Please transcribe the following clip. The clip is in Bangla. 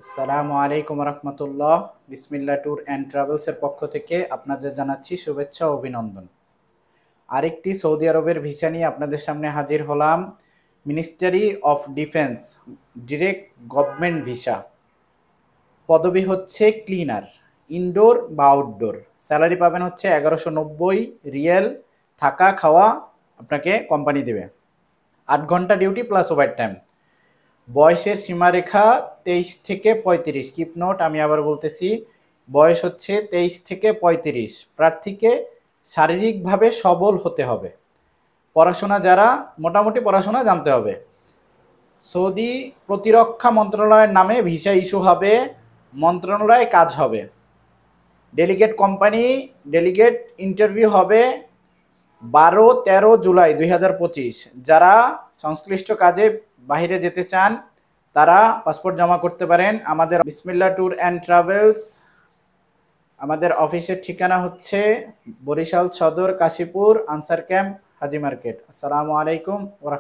আসসালামু আলাইকুম রহমতুল্লাহ। বিসমিল্লাহ ট্যুর অ্যান্ড ট্রাভেলসের পক্ষ থেকে আপনাদের জানাচ্ছি শুভেচ্ছা ও অভিনন্দন। আরেকটি সৌদি আরবের ভিসা নিয়ে আপনাদের সামনে হাজির হলাম। Ministry of defence direct government visa. পদবি হচ্ছে ক্লিনার, ইনডোর বা আউটডোর। স্যালারি পাবেন হচ্ছে 1190 রিয়েল। থাকা খাওয়া আপনাকে কোম্পানি দেবে। 8 ঘন্টা ডিউটি প্লাস ওভার টাইম। বয়সের সীমারেখা 23 থেকে 35। কিপ নোট, আমি আবার বলতেছি, বয়স হচ্ছে 23 থেকে 35। প্রার্থীকে শারীরিকভাবে সবল হতে হবে। পড়াশোনা যারা মোটামুটি পড়াশোনা জানতে হবে। সৌদি প্রতিরক্ষা মন্ত্রণালয়ের নামে ভিসা ইস্যু হবে, মন্ত্রণালয়ে কাজ হবে। ডেলিগেট কোম্পানি, ডেলিগেট ইন্টারভিউ হবে 12-13 জুলাই 2025। যারা সংশ্লিষ্ট কাজে বাইরে যেতে চান তারা পাসপোর্ট জমা করতে পারেন। আমাদের বিসমিল্লাহ ট্যুর অ্যান্ড ট্রাভেলস, আমাদের অফিসের ঠিকানা হচ্ছে বরিশাল সদর, কাশীপুর, আনসার ক্যাম্প, হাজি মার্কেট। আসসালামু আলাইকুম ওয়া